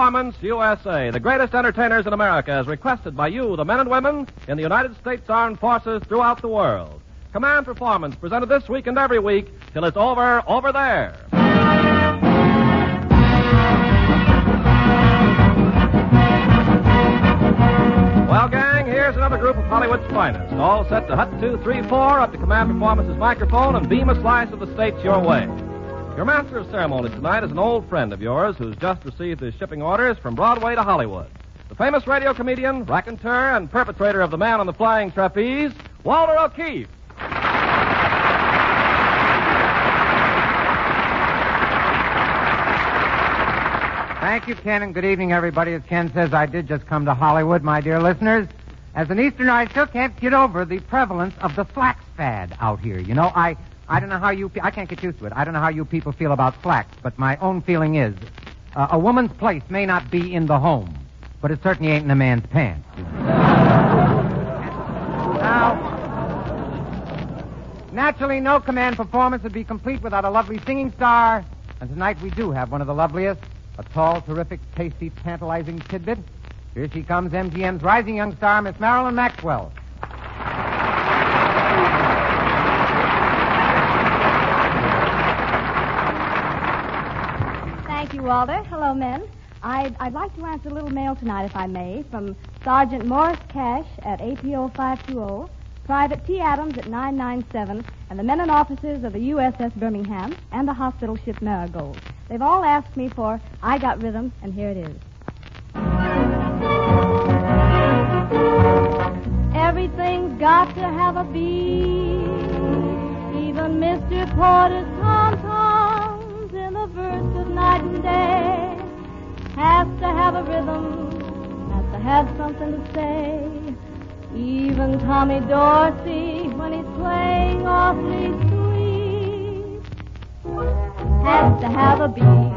Performance USA, the greatest entertainers in America, as requested by you, the men and women in the United States Armed Forces throughout the world. Command Performance, presented this week and every week till it's over there. Well, gang, here's another group of Hollywood's finest, all set to Hut 2, 3, 4 up to Command Performance's microphone and beam a slice of the States your way. Your master of ceremonies tonight is an old friend of yours who's just received his shipping orders from Broadway to Hollywood. The famous radio comedian, raconteur, and perpetrator of the Man on the Flying Trapeze, Walter O'Keefe. Thank you, Ken, and good evening, everybody. As Ken says, I did just come to Hollywood, my dear listeners. As an Easterner, I still can't get over the prevalence of the flax fad out here. You know, I don't know how I can't get used to it. I don't know how you people feel about flax, but my own feeling is a woman's place may not be in the home, but it certainly ain't in a man's pants. Now, naturally, no Command Performance would be complete without a lovely singing star, and tonight we do have one of the loveliest, a tall, terrific, tasty, tantalizing tidbit. Here she comes, MGM's rising young star, Miss Marilyn Maxwell. Thank you, Walter. Hello, men. I'd like to answer a little mail tonight, if I may, from Sergeant Morris Cash at APO 520, Private T. Adams at 997, and the men and officers of the USS Birmingham and the hospital ship Marigold. They've all asked me for I Got Rhythm, and here it is. Everything's got to have a beat, even Mr. Porter's tom-toms in the verse of night and day. Has to have a rhythm, has to have something to say. Even Tommy Dorsey, when he's playing awfully sweet, has to have a beat.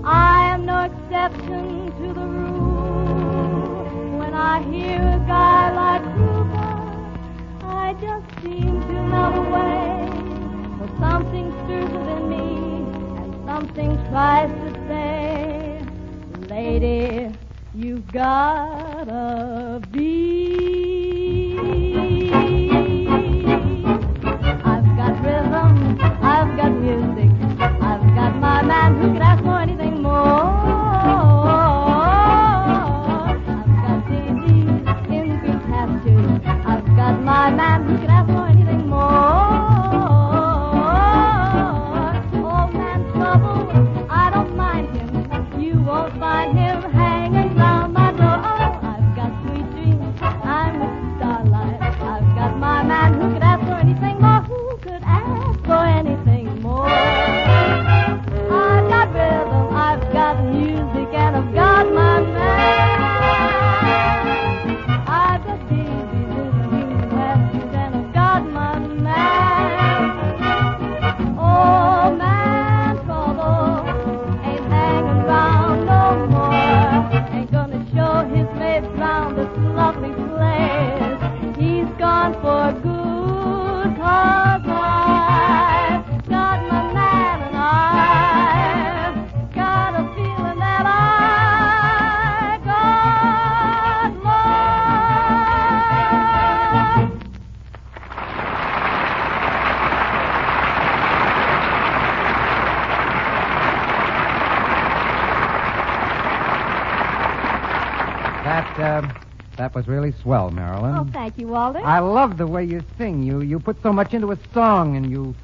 I am no exception to the rule. When I hear a guy like Ruba, I just seem to melt away. For something stirs within me, and something tries to say, lady, you've got a beat. I've got rhythm, I've got music, I've got my man who could ask for anything more. I've got daisies in green pastures, I've got my man who could ask for anything more. Old man trouble, I don't mind him, you won't find him hanging round my door. Oh, I've got sweet dreams, I'm with starlight, I've got my man who could ask for anything more, who could ask for anything more. I've got rhythm, I've got music, and I've got my man. I've got daisies in green pastures, and I've got my man. Oh, man, trouble ain't hanging round no more. Ain't gonna show his face round this lovely place. He's gone for good, 'cause I've got my man, and I've got a feeling that I got love. That was really swell, Marilyn. Oh, thank you, Walter. I love the way you sing. You put so much into a song, and you've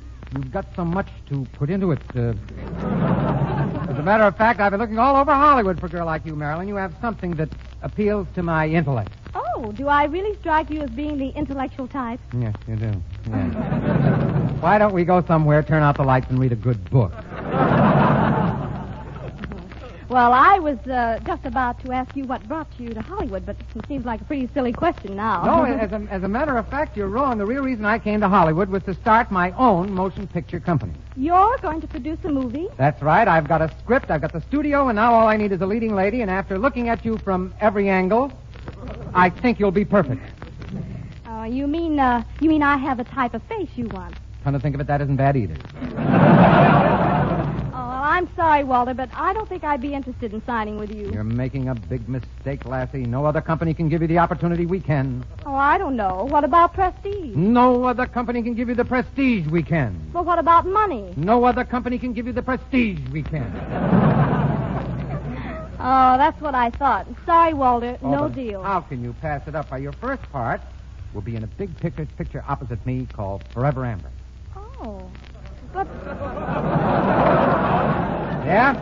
got so much to put into it. As a matter of fact, I've been looking all over Hollywood for a girl like you, Marilyn. You have something that appeals to my intellect. Oh, do I really strike you as being the intellectual type? Yes, you do. Yes. Why don't we go somewhere, turn out the lights, and read a good book? Well, I was just about to ask you what brought you to Hollywood, but it seems like a pretty silly question now. No, as a matter of fact, you're wrong. The real reason I came to Hollywood was to start my own motion picture company. You're going to produce a movie? That's right. I've got a script, I've got the studio, and now all I need is a leading lady, and after looking at you from every angle, I think you'll be perfect. You mean I have a type of face you want? Come to think of it, that isn't bad either. Oh, well, I'm sorry sorry, Walter, but I don't think I'd be interested in signing with you. You're making a big mistake, Lassie. No other company can give you the opportunity we can. Oh, I don't know. What about prestige? No other company can give you the prestige we can. Well, what about money? No other company can give you the prestige we can. Oh, that's what I thought. Sorry, Walter. Oh, no but deal. How can you pass it up? By your first part will be in a big picture opposite me called Forever Amber. Oh. But Yeah?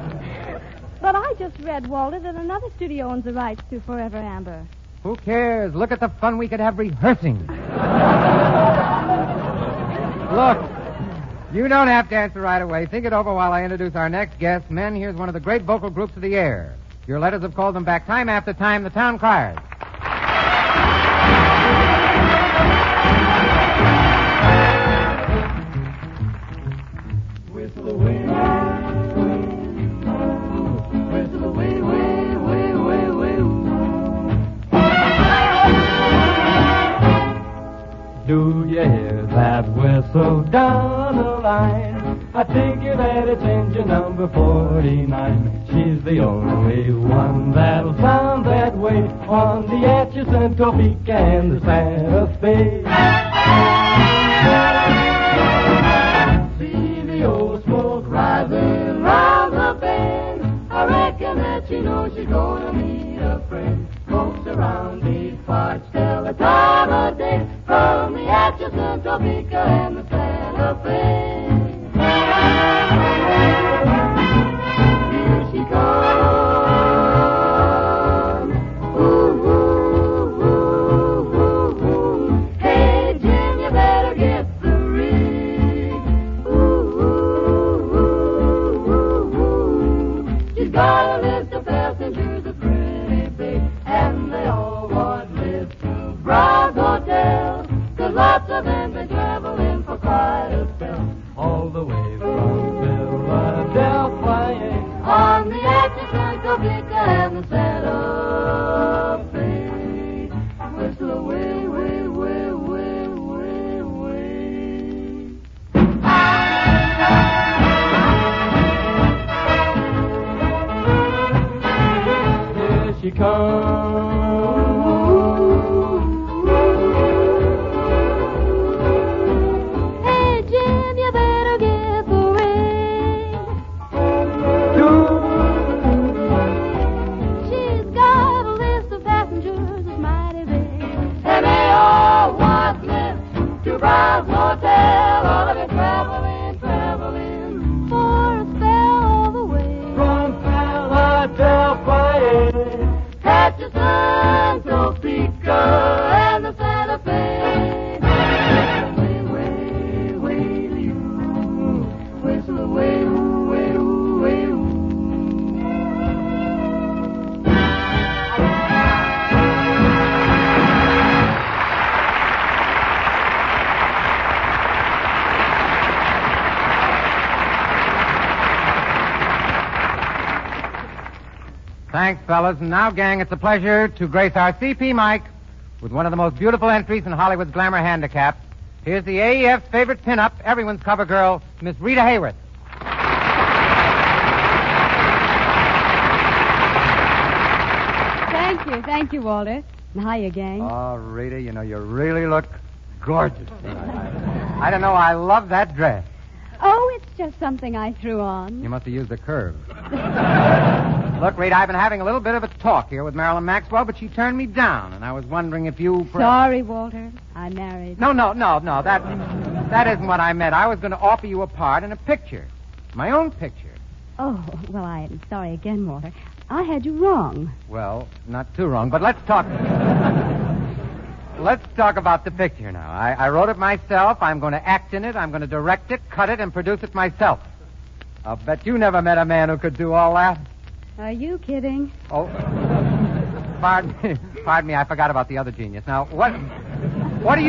but I just read, Walter, that another studio owns the rights to Forever Amber. Who cares? Look at the fun we could have rehearsing. Look, you don't have to answer right away. Think it over while I introduce our next guest. Men, here's one of the great vocal groups of the air. Your letters have called them back time after time, the Town Criers. Whistle away, whistle away, way, way, way, way. Do you hear that whistle down the line? I figure that it's engine number 49. She's the only one that'll sound that way on the Atchison, Topeka, and the Santa Fe. See the old smoke rising round the bend. I reckon that she knows she's gonna meet a friend. Folks around these parts tell the time of day from the Atchison, Topeka, and the Santa Fe. Here she comes. Ooh, ooh, ooh, ooh, ooh. Hey, Jim, you better get the rig. Ooh, ooh, ooh, ooh, ooh. She's got a list of passengers that's pretty big, and they all want lift to Brown's Hotel, 'cause lots of them been traveling for quite a spell, all the way from Philadelphia, on the Atchison, Topeka, and the Santa Fe. Whistle away, way, way, way, way, way. Here she comes. Hey, Jim, you better get the ring. She's got a list of passengers that's mighty big. And they all want lift to Brown's Hotel. All of it traveling For a spell all the way. from Philadelphia, Atchison, Topeka, and the Santa Fe. Way, way, way, you. Whistle away, ooh, way, ooh, way, ooh. Thanks, fellas. And now, gang, it's a pleasure to grace our CP mic with one of the most beautiful entries in Hollywood's glamour handicap. Here's the AEF's favorite pinup, everyone's cover girl, Miss Rita Hayworth. Thank you, Walter. Hiya, gang. Oh, Rita, you know, you really look gorgeous tonight. I don't know, I love that dress. Oh, it's just something I threw on. You must have used the curve. Look, Rita, I've been having a little bit of a talk here with Marilyn Maxwell, but she turned me down, and I was wondering if you... Sorry, Walter. I'm married. No. That isn't what I meant. I was going to offer you a part in a picture. My own picture. Oh, well, I'm sorry again, Walter. I had you wrong. Well, not too wrong, but let's talk... Let's talk about the picture now. I wrote it myself. I'm going to act in it. I'm going to direct it, cut it, and produce it myself. I'll bet you never met a man who could do all that. Are you kidding? Oh, pardon me. I forgot about the other genius. Now, what do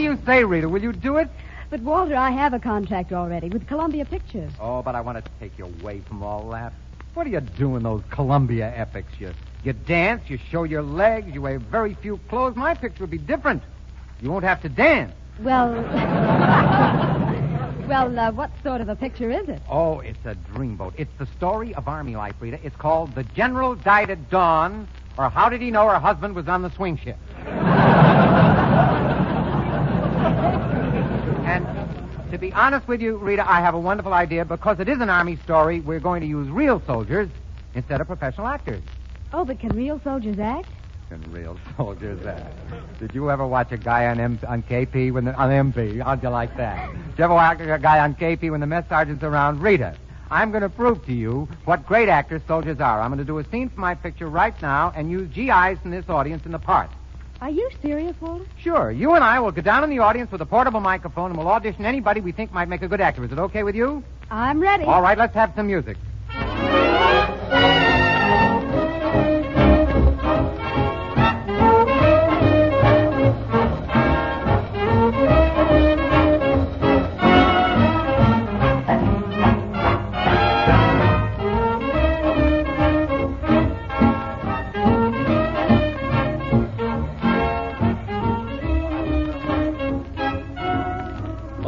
you say, Rita? Will you do it? But, Walter, I have a contract already with Columbia Pictures. Oh, but I want to take you away from all that. What do you do in those Columbia epics? You dance, you show your legs, you wear very few clothes. My picture would be different. You won't have to dance. Well, Well, what sort of a picture is it? Oh, it's a dreamboat. It's the story of Army life, Rita. It's called The General Died at Dawn, or How Did He Know Her Husband Was on the Swing Ship? And to be honest with you, Rita, I have a wonderful idea. Because it is an Army story, we're going to use real soldiers instead of professional actors. Oh, but can real soldiers act? Can real soldiers act? Did you ever watch a guy on KP on MP? How'd you like that? Did you ever watch a guy on KP when the mess sergeant's around? Rita, I'm going to prove to you what great actors soldiers are. I'm going to do a scene from my picture right now and use GIs from this audience in the part. Are you serious, Walter? Sure. You and I will go down in the audience with a portable microphone and we'll audition anybody we think might make a good actor. Is it okay with you? I'm ready. All right, let's have some music.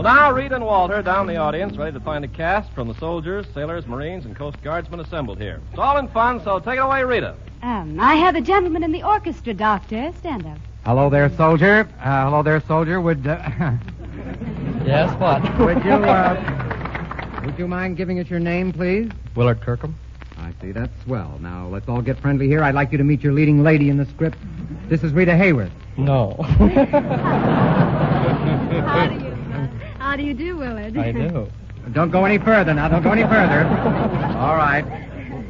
Now, Reed and Walter down the audience, ready to find a cast from the soldiers, sailors, Marines, and Coast Guardsmen assembled here. It's all in fun, so take it away, Rita. I have a gentleman in the orchestra, Doctor. Stand up. Hello there, soldier. Would Yes, what? would you mind giving us your name, please? Willard Kirkham. I see. That's swell. Now, let's all get friendly here. I'd like you to meet your leading lady in the script. This is Rita Hayworth. No. How do you do, Willard? I do. Don't go any further now. Don't go any further. All right.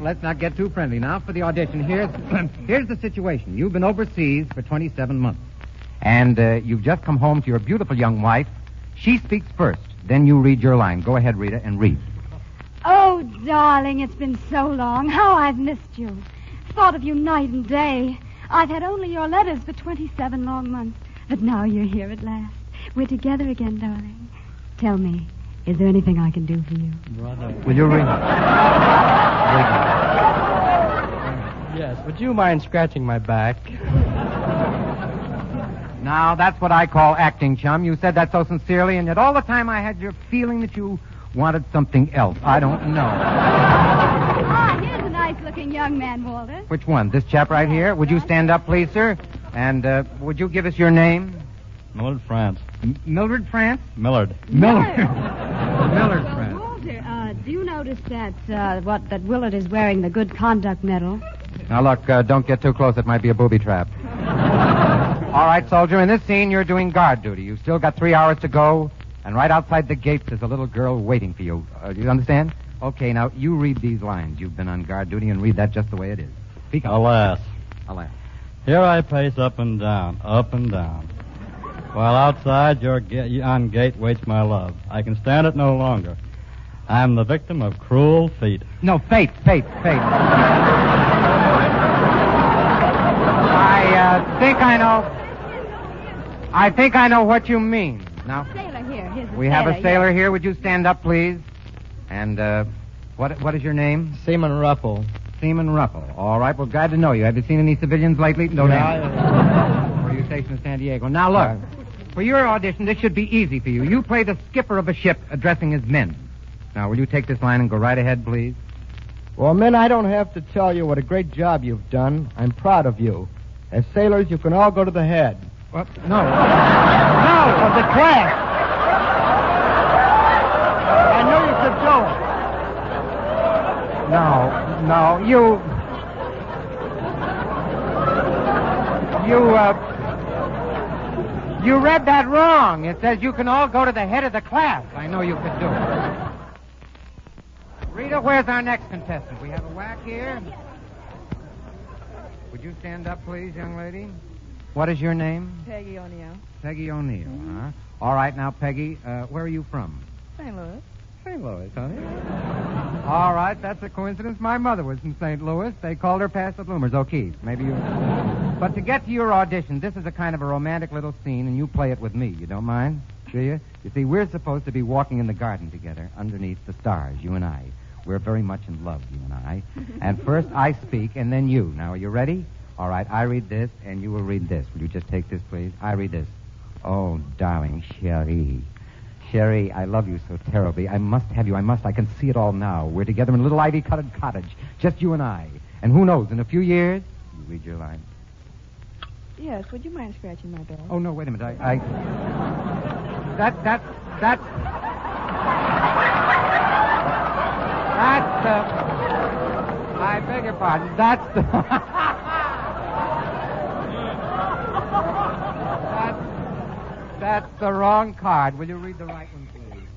Let's not get too friendly. Now for the audition. Here's the situation. You've been overseas for 27 months. And you've just come home to your beautiful young wife. She speaks first. Then you read your line. Go ahead, Rita, and read. Oh, darling, it's been so long. How I've missed you. Thought of you night and day. I've had only your letters for 27 long months. But now you're here at last. We're together again, darling. Tell me, is there anything I can do for you? Brother. Will you read? Yes, would you mind scratching my back? Now, that's what I call acting, chum. You said that so sincerely, and yet all the time I had your feeling that you wanted something else. I don't know. Ah, here's a nice-looking young man, Walter. Which one? This chap right here? Would you stand up, please, sir? And would you give us your name? Millard France. Mildred France? Millard. Millard Well, France. Walter, do you notice that that Willard is wearing the Good Conduct Medal? Now, look, don't get too close. It might be a booby trap. All right, soldier, in this scene, you're doing guard duty. You've still got 3 hours to go, and right outside the gates is a little girl waiting for you. You understand? Okay, now, you read these lines. You've been on guard duty, and read that just the way it is. Speak up. Alas. Alas. Here I pace up and down, while outside your on gate waits my love. I can stand it no longer. I'm the victim of cruel fate. No, fate. I think I know what you mean. Now, Sailor here. Here's a we have a sailor, sailor yes. here. Would you stand up, please? And what is your name? Seaman Ruffle. Seaman Ruffle. All right. Well, glad to know you. Have you seen any civilians lately? No. Were you stationed in San Diego? Now, look. For your audition, this should be easy for you. You play the skipper of a ship addressing his men. Now, will you take this line and go right ahead, please? Well, men, I don't have to tell you what a great job you've done. I'm proud of you. As sailors, you can all go to the head. What? No. Of the class. I knew you could do it. You read that wrong. It says you can all go to the head of the class. I know you could do it. Rita, where's our next contestant? We have a whack here. Would you stand up, please, young lady? What is your name? Peggy O'Neill. Peggy O'Neill, huh? All right, now, Peggy, where are you from? St. Louis. St. Louis, honey. All right, that's a coincidence. My mother was from St. Louis. They called her Past the Bloomers, O'Keefe. Maybe you... But to get to your audition, this is a kind of a romantic little scene, and you play it with me. You don't mind? Do you? You see, we're supposed to be walking in the garden together underneath the stars, you and I. We're very much in love, you and I. And first I speak, and then you. Now, are you ready? All right, I read this, and you will read this. Will you just take this, please? I read this. Oh, darling, chérie. Sherry, I love you so terribly. I must have you. I must. I can see it all now. We're together in a little ivy-covered cottage, just you and I. And who knows, in a few years, you read your line. Yes, would you mind scratching my bell? Oh, no, wait a minute. That's I beg your pardon. That's the wrong card. Will you read the right one, please?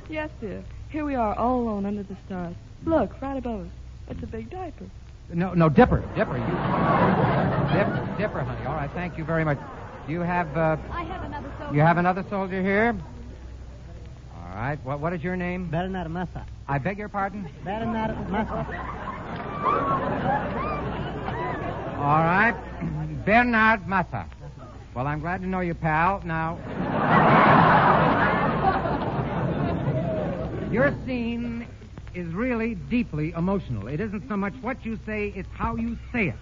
Yes, dear. Here we are, all alone under the stars. Look, right above us. It's a big diaper. No, Dipper. Dipper, honey. All right, thank you very much. You have, I have another soldier. You have another soldier here? All right. What is your name? Bernard Massa. I beg your pardon? Bernard Massa. All right. Bernard Massa. Well, I'm glad to know you, pal. Now, your scene is really deeply emotional. It isn't so much what you say, it's how you say it.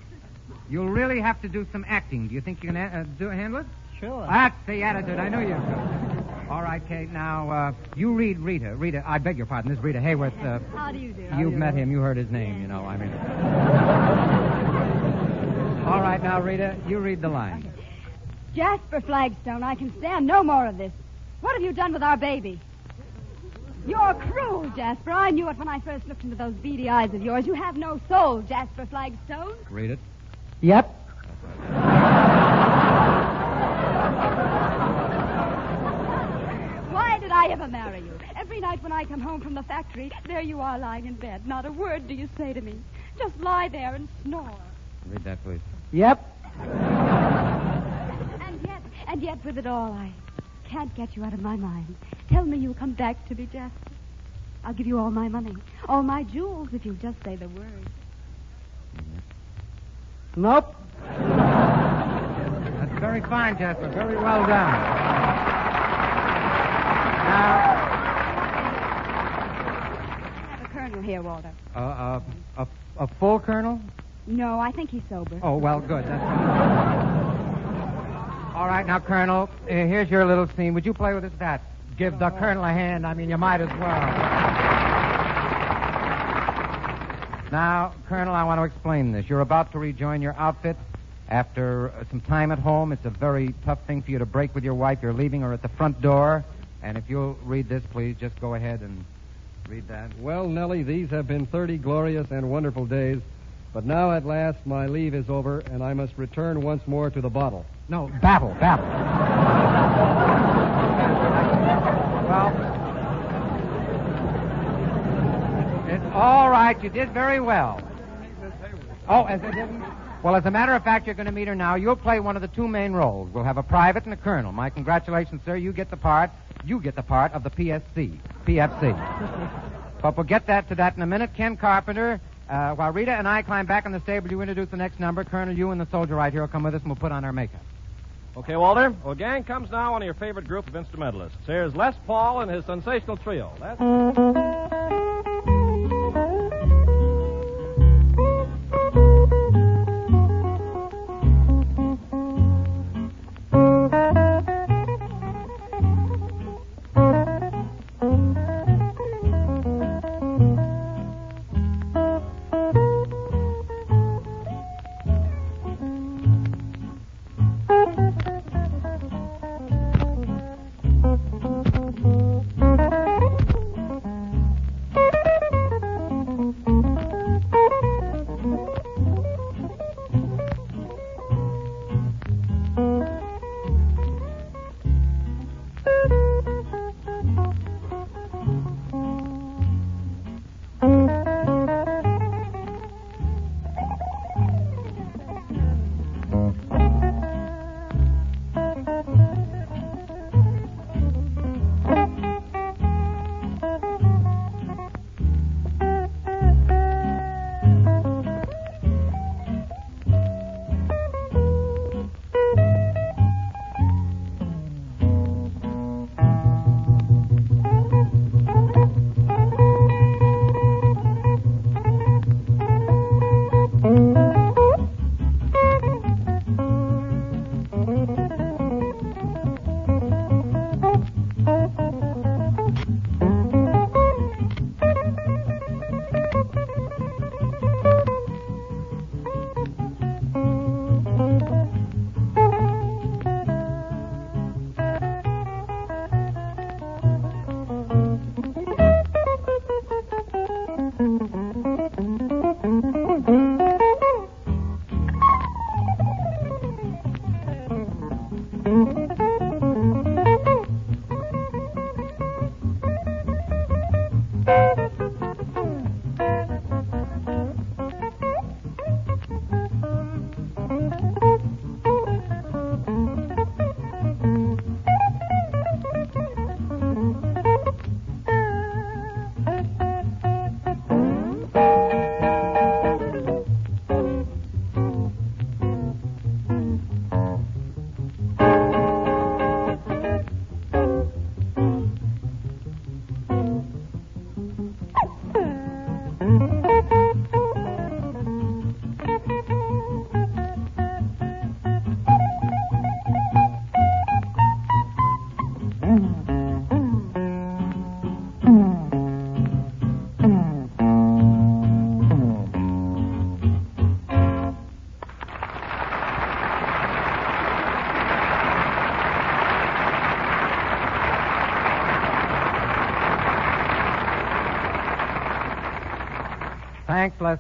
You'll really have to do some acting. Do you think you can handle it? Sure. That's the attitude. I know you do. All right, Kate. Now, you read Rita. Rita, I beg your pardon. This is Rita Hayworth. How do you do? You've met him. You heard his name, you know. I mean. All right, now, Rita, you read the line. Okay. Jasper Flagstone, I can stand no more of this. What have you done with our baby? You're cruel, Jasper. I knew it when I first looked into those beady eyes of yours. You have no soul, Jasper Flagstone. Read it. Yep. Why did I ever marry you? Every night when I come home from the factory, there you are lying in bed. Not a word do you say to me. Just lie there and snore. Read that, please. Yep. And yet with it all, I can't get you out of my mind. Tell me you'll come back to me, Jasper. I'll give you all my money, all my jewels, if you'll just say the word. Nope. That's very fine, Jasper. Very well done. Now, I have a colonel here, Walter. a full colonel? No, I think he's sober. Oh, well, good. That's all right, now, Colonel, here's your little scene. Would you play with us that? Give the Colonel a hand. I mean, you might as well. Now, Colonel, I want to explain this. You're about to rejoin your outfit after some time at home. It's a very tough thing for you to break with your wife. You're leaving her at the front door. And if you'll read this, please, just go ahead and read that. Well, Nellie, these have been 30 glorious and wonderful days. But now, at last, my leave is over, and I must return once more to the bottle. No, battle. Well, it's all right. You did very well. Oh, as I didn't? Well, as a matter of fact, you're going to meet her now. You'll play one of the two main roles. We'll have a private and a colonel. My congratulations, sir. You get the part of the PFC. But we'll get to that in a minute. Ken Carpenter... while Rita and I climb back in the stable, you introduce the next number. Colonel, you and the soldier right here will come with us, and we'll put on our makeup. Okay, Walter. Well, gang, comes now one of your favorite group of instrumentalists. Here's Les Paul and his sensational trio. Thanks, Les.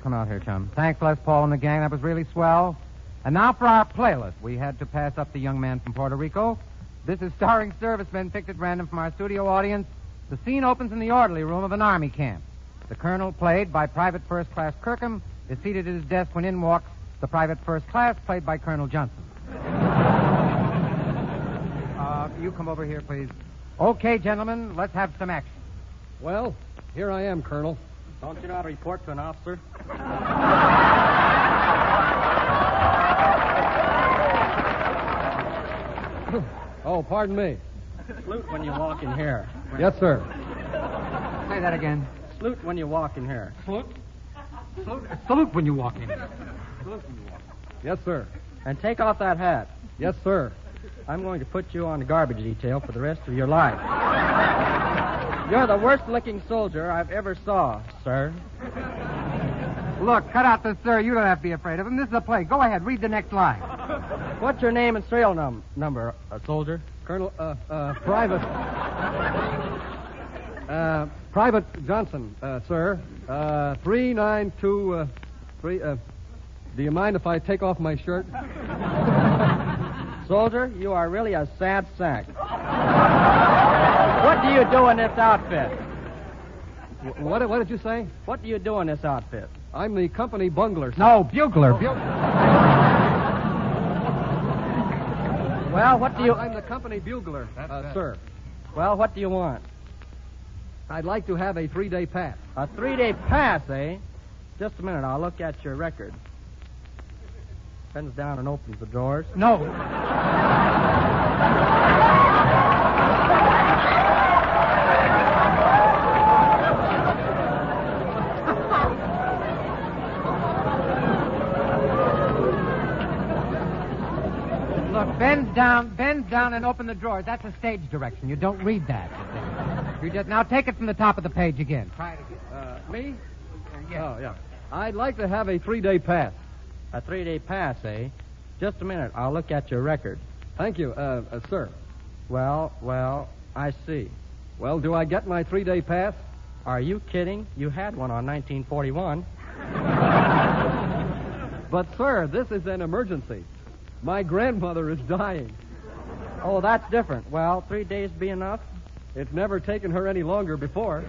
Come out here, chum. Thanks, Les Paul and the gang. That was really swell. And now for our playlist. We had to pass up the young man from Puerto Rico. This is starring servicemen picked at random from our studio audience. The scene opens in the orderly room of an army camp. The colonel, played by Private First Class Kirkham, is seated at his desk when in walks the Private First Class, played by Colonel Johnson. You come over here, please. Okay, gentlemen, let's have some action. Well, here I am, Colonel. Don't you know how to report to an officer? Oh, pardon me. Salute when you walk in here. Yes, sir. Say that again. Salute when you walk in here. Salute when you walk in. Yes, sir. And take off that hat. Yes, sir. I'm going to put you on the garbage detail for the rest of your life. You're the worst-looking soldier I've ever saw, sir. Look, cut out the sir. You don't have to be afraid of him. This is a play. Go ahead. Read the next line. What's your name and serial number, soldier? Colonel, Private. Private Johnson, sir. 392, do you mind if I take off my shirt? Soldier, you are really a sad sack. What do you do in this outfit? What did you say? What do you do in this outfit? I'm the company bungler, sir. No, bugler. Well, what do you... I'm the company bugler, sir. Well, what do you want? I'd like to have a 3-day pass. A 3-day pass, eh? Just a minute. I'll look at your record. Bends down and opens the drawers. No. Look, bend down and open the drawers. That's a stage direction. You don't read that. You just now take it from the top of the page again. Try it again. Me? Yeah. Oh, yeah. I'd like to have a 3-day pass. A 3-day pass, eh? Just a minute. I'll look at your record. Thank you, sir. Well, I see. Well, do I get my 3-day pass? Are you kidding? You had one on 1941. But, sir, this is an emergency. My grandmother is dying. Oh, that's different. Well, 3 days be enough? It's never taken her any longer before.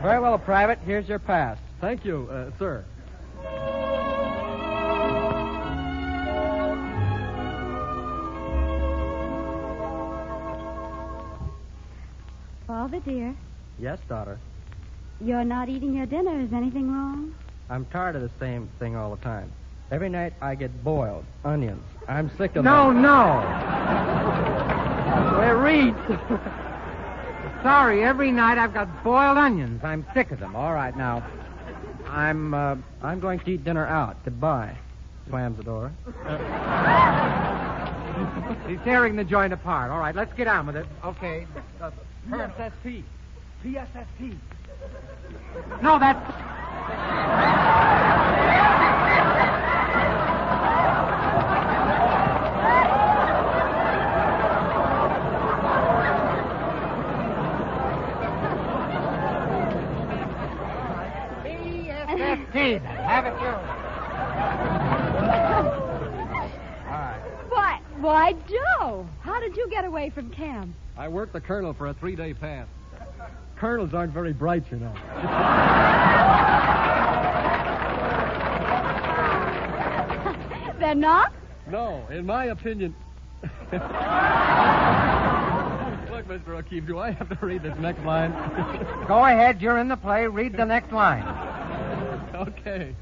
Very well, Private. Here's your pass. Thank you, sir. Father, dear, Yes, daughter. you're not eating your dinner. Is anything wrong? I'm tired of the same thing all the time. Every night I get boiled onions. I'm sick of No, them. no. Well, read. Sorry, every night I've got boiled onions. I'm sick of them. All right, now. I'm going to eat dinner out. Goodbye. Slams the door. He's tearing the joint apart. All right, let's get on with it. Okay. PSSP. PSSP. No, that's... tea, then. Have it you. All right. Why, Joe, how did you get away from camp? I worked the colonel for a 3-day pass. Colonels aren't very bright, you know. They're not? No, in my opinion... Look, Mr. O'Keefe, do I have to read this next line? Go ahead. You're in the play. Read the next line. Okay.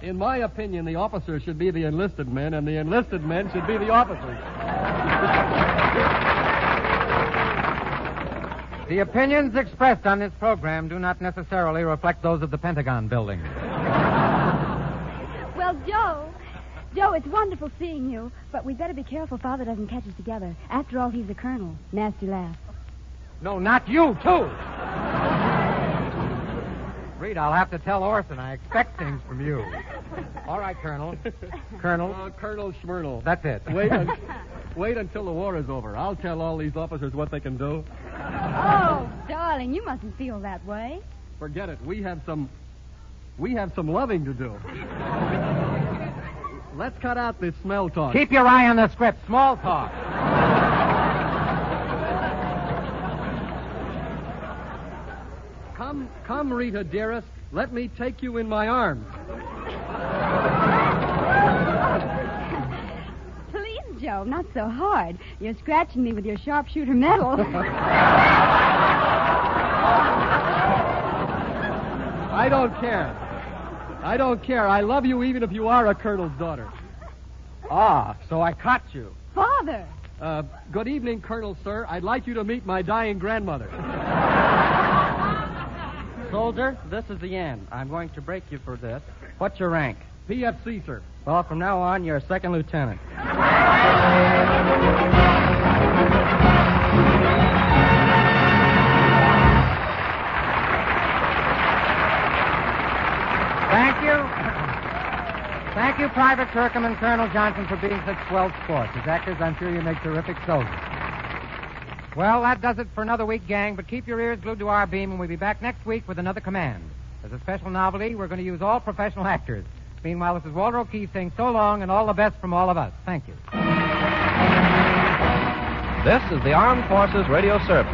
In my opinion, the officers should be the enlisted men, and the enlisted men should be the officers. The opinions expressed on this program do not necessarily reflect those of the Pentagon building. Well, Joe, it's wonderful seeing you, but we'd better be careful Father doesn't catch us together. After all, he's the colonel. Nasty laugh. No, not you, too. Rita, I'll have to tell Orson. I expect things from you. All right, Colonel. Colonel. Colonel Schmernel. That's it. Wait until the war is over. I'll tell all these officers what they can do. Oh, darling, you mustn't feel that way. Forget it. We have some loving to do. Let's cut out this smell talk. Keep your eye on the script. Small talk. Come, Rita, dearest. Let me take you in my arms. Please, Joe, not so hard. You're scratching me with your sharpshooter metal. I don't care. I love you even if you are a colonel's daughter. Ah, so I caught you. Father! Good evening, Colonel, sir. I'd like you to meet my dying grandmother. Soldier, this is the end. I'm going to break you for this. What's your rank? PFC, sir. Well, from now on, you're a second lieutenant. Thank you, Private Kirkham and Colonel Johnson, for being such swell sports. As actors, I'm sure you make terrific soldiers. Well, that does it for another week, gang, but keep your ears glued to our beam, and we'll be back next week with another command. As a special novelty, we're going to use all professional actors. Meanwhile, this is Walter O'Keefe saying so long and all the best from all of us. Thank you. This is the Armed Forces Radio Service.